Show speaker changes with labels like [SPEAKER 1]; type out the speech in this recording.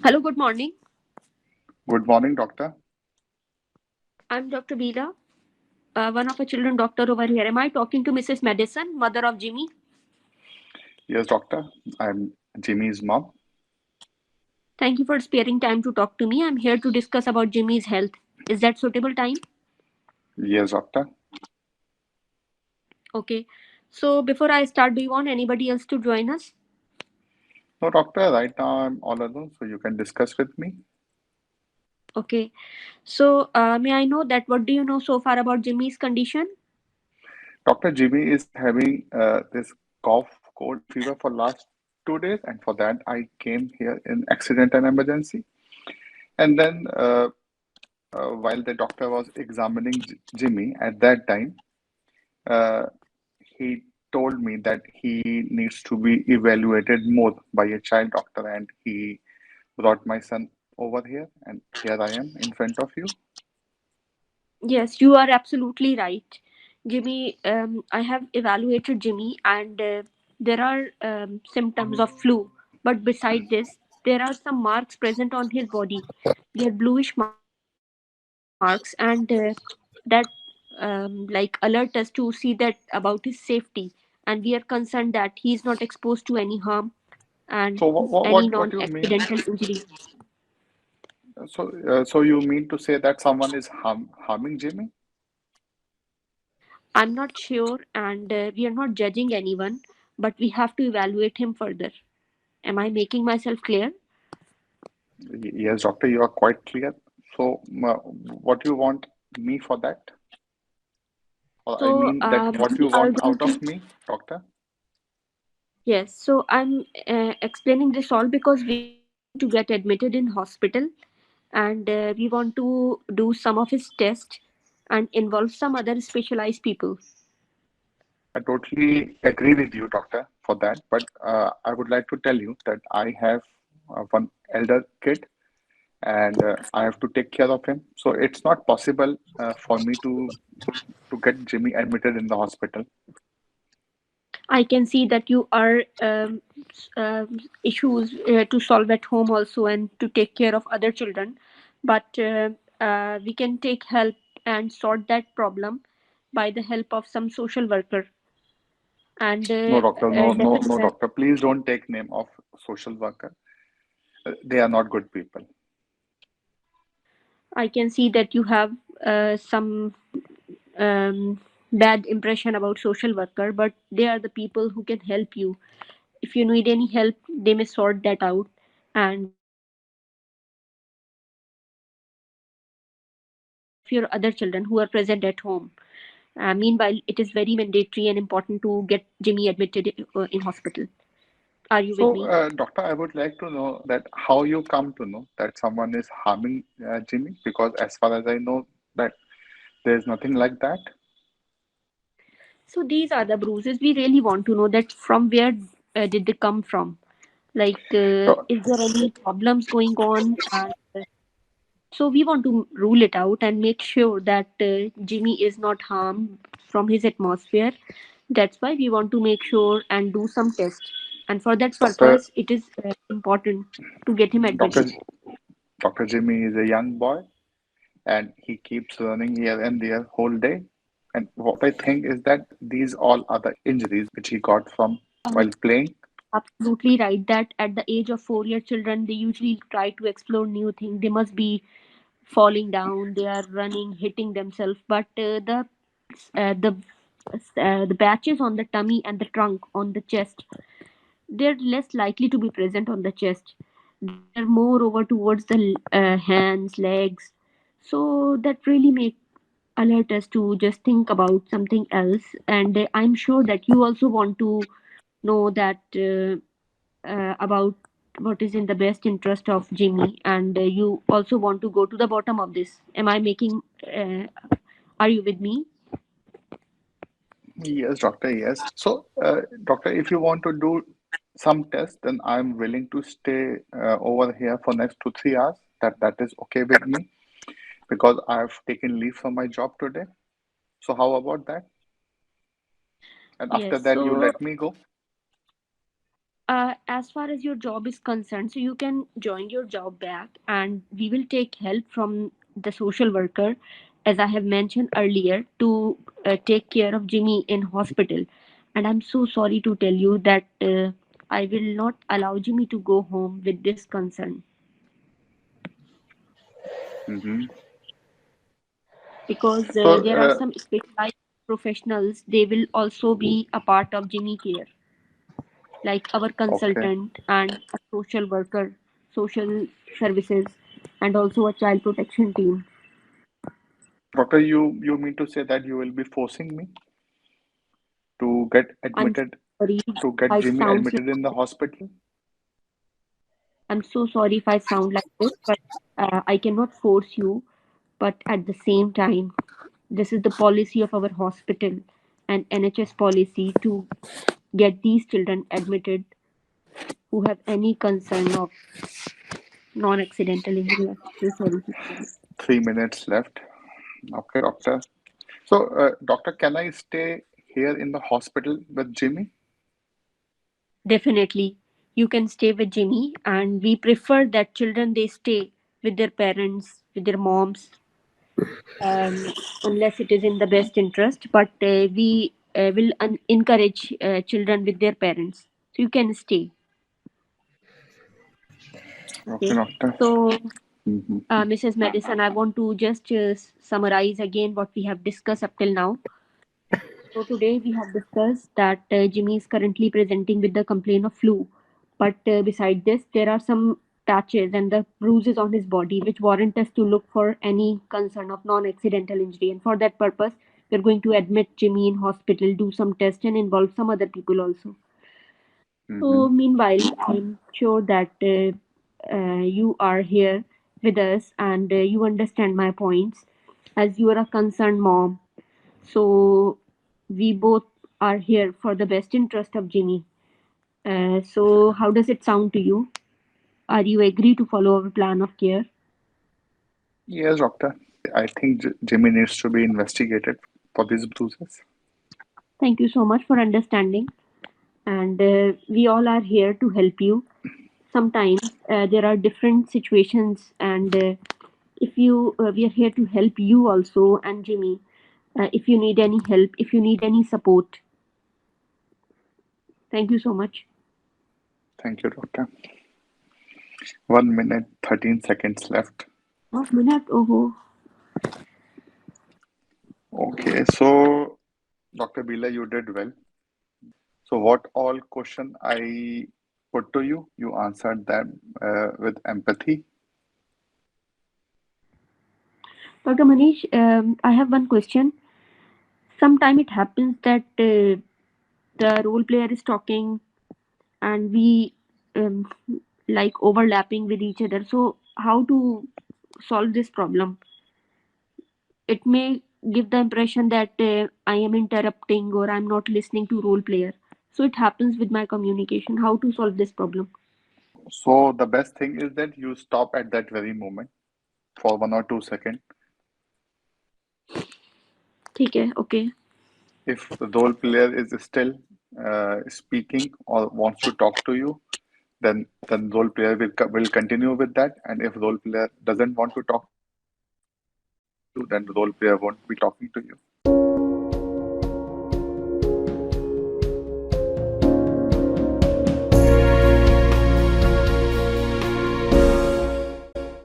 [SPEAKER 1] Hello, good morning.
[SPEAKER 2] Good morning, doctor.
[SPEAKER 1] I'm Dr. Beela, one of a children doctor over here. Am I talking to Mrs. Madison, mother of Jimmy?
[SPEAKER 2] Yes, doctor. I'm Jimmy's mom.
[SPEAKER 1] Thank you for sparing time to talk to me. I'm here to discuss about Jimmy's health. Is that suitable time?
[SPEAKER 2] Yes, doctor.
[SPEAKER 1] Okay. So before I start, do you want anybody else to join us?
[SPEAKER 2] No, doctor, right now I'm all alone, so you can discuss with me.
[SPEAKER 1] Okay. So may I know that what do you know so far about Jimmy's condition?
[SPEAKER 2] Doctor, Jimmy is having this cough, cold, fever for last 2 days, and for that I came here in accident and emergency. And then while the doctor was examining Jimmy at that time, uh, he told me that he needs to be evaluated more by a child doctor, and he brought my son over here, and here I am in front of you.
[SPEAKER 1] Yes, you are absolutely right. Jimmy, I have evaluated Jimmy, and there are symptoms of flu. But beside this, there are some marks present on his body. They are bluish marks, and that like alert us to see that about his safety. And we are concerned that he is not exposed to any harm and
[SPEAKER 2] So
[SPEAKER 1] any
[SPEAKER 2] what you mean?
[SPEAKER 1] non-accidental injury.
[SPEAKER 2] So you mean to say that someone is harming Jimmy?
[SPEAKER 1] I'm not sure, and we are not judging anyone, but we have to evaluate him further. Am I making myself clear?
[SPEAKER 2] Yes, doctor, you are quite clear. So what you want me for that? Or I
[SPEAKER 1] So
[SPEAKER 2] mean that what
[SPEAKER 1] we
[SPEAKER 2] you
[SPEAKER 1] are
[SPEAKER 2] want
[SPEAKER 1] going
[SPEAKER 2] out
[SPEAKER 1] to,
[SPEAKER 2] of me, doctor?
[SPEAKER 1] yes. So I'm explaining this all because we are going to get admitted in hospital, and we want to do some of his tests and involve some other specialized people.
[SPEAKER 2] I totally agree with you, doctor, for that. But I would like to tell you that I have one elder kid and I have to take care of him. So it's not possible for me to get Jimmy admitted in the hospital.
[SPEAKER 1] I can see that you are issues to solve at home also and to take care of other children, but we can take help and sort that problem by the help of some social worker and
[SPEAKER 2] No, doctor, no,
[SPEAKER 1] definitely
[SPEAKER 2] doctor. Please don't take name of social worker. They are not good people.
[SPEAKER 1] I can see that you have some um, bad impression about social worker, but they are the people who can help you. If you need any help, they may sort that out, and they may take care of your other children who are present at home. Meanwhile, it is very mandatory and important to get Jimmy admitted in hospital. Are you with
[SPEAKER 2] So,
[SPEAKER 1] me?
[SPEAKER 2] doctor, I would like to know that how you come to know that someone is harming Jimmy, because as far as I know that there is nothing like that.
[SPEAKER 1] So these are the bruises. We really want to know that from where did they come from? Like,
[SPEAKER 2] So,
[SPEAKER 1] is there any problems going on? And so we want to rule it out and make sure that Jimmy is not harmed from his atmosphere. That's why we want to make sure and do some tests. And for that
[SPEAKER 2] doctor,
[SPEAKER 1] purpose, it is important to get him
[SPEAKER 2] doctor,
[SPEAKER 1] admitted.
[SPEAKER 2] Doctor Jimmy is a young boy, and he keeps running here and there whole day. And what I think is that these all are the injuries which he got from while playing.
[SPEAKER 1] Absolutely right that at the age of 4 year children, they usually try to explore new things. They must be falling down, they are running, hitting themselves, but uh, the the patches on the tummy and the trunk on the chest, they're less likely to be present on the chest. They're more over towards the hands, legs. So that really make alert us to just think about something else. And I'm sure that you also want to know that about what is in the best interest of Jimmy, and you also want to go to the bottom of this. Am I making? Are you with me?
[SPEAKER 2] Yes, doctor, yes. So, doctor, if you want to do some tests, then I'm willing to stay over here for next 2 3 hours. That is okay with me because I've taken leave from my job today. So how about that? And after
[SPEAKER 1] Yes.
[SPEAKER 2] that, you
[SPEAKER 1] So
[SPEAKER 2] let me go.
[SPEAKER 1] As far as your job is concerned, so you can join your job back, and we will take help from the social worker, as I have mentioned earlier, to take care of Jimmy in hospital. And I'm so sorry to tell you that I will not allow Jimmy to go home with this concern,
[SPEAKER 2] Mm-hmm.
[SPEAKER 1] because
[SPEAKER 2] So,
[SPEAKER 1] there are some specialized professionals. They will also be a part of Jimmy care, like our
[SPEAKER 2] okay,
[SPEAKER 1] consultant and a social worker, social services, and also a child protection team.
[SPEAKER 2] doctor, you mean to say that you will be forcing me to get
[SPEAKER 1] I'm
[SPEAKER 2] admitted,
[SPEAKER 1] sorry
[SPEAKER 2] to
[SPEAKER 1] if
[SPEAKER 2] get
[SPEAKER 1] I
[SPEAKER 2] Jimmy
[SPEAKER 1] sounds
[SPEAKER 2] admitted in
[SPEAKER 1] like
[SPEAKER 2] the
[SPEAKER 1] this.
[SPEAKER 2] hospital?
[SPEAKER 1] I'm so sorry if I sound like this, but I cannot force you. But at the same time, this is the policy of our hospital and NHS policy to get these children admitted who have any concern of non-accidental injury. I'm so sorry to tell you.
[SPEAKER 2] 3 minutes left. Okay, doctor. So, doctor, can I stay here in the hospital with Jimmy?
[SPEAKER 1] Definitely, you can stay with Jimmy, and we prefer that children they stay with their parents, with their moms, unless it is in the best interest. But we will encourage children with their parents, so you can stay.
[SPEAKER 2] Okay,
[SPEAKER 1] Okay.
[SPEAKER 2] doctor.
[SPEAKER 1] So,
[SPEAKER 2] Mm-hmm.
[SPEAKER 1] Mrs. Madison, I want to just summarize again what we have discussed up till now. So today we have discussed that Jimmy is currently presenting with the complaint of flu, but beside this, there are some patches and the bruises on his body which warrant us to look for any concern of non-accidental injury. And for that purpose, we're going to admit Jimmy in hospital, do some tests, and involve some other people also.
[SPEAKER 2] Mm-hmm.
[SPEAKER 1] So meanwhile, I'm sure that you are here with us and you understand my points, as you are a concerned mom. So we both are here for the best interest of Jimmy. So how does it sound to you? Are you agree to follow our plan of care?
[SPEAKER 2] Yes, doctor. I think Jimmy needs to be investigated for these bruises.
[SPEAKER 1] Thank you so much for understanding. And we all are here to help you. Sometimes there are different situations, and if you we are here to help you also, and Jimmy. If you need any help, if you need any support, thank you so much.
[SPEAKER 2] Thank you, doctor. 1 minute, 13 seconds left.
[SPEAKER 1] Half minute, oh.
[SPEAKER 2] Okay, so Dr. Bila, you did well. So what all question I put to you, you answered them with empathy.
[SPEAKER 1] Dr. Manish, I have one question. Sometimes it happens that the role player is talking and we um, like overlapping with each other. So, how to solve this problem? It may give the impression that I am interrupting or I'm not listening to role player. So, it happens with my communication. How to solve this problem?
[SPEAKER 2] So the best thing is that you stop at that very moment for 1 or 2 seconds.
[SPEAKER 1] ठीक है, okay.
[SPEAKER 2] If the role player is still speaking or wants to talk to you, then role player will continue with that. And if role player doesn't want to talk to you, then the role player won't be talking to you.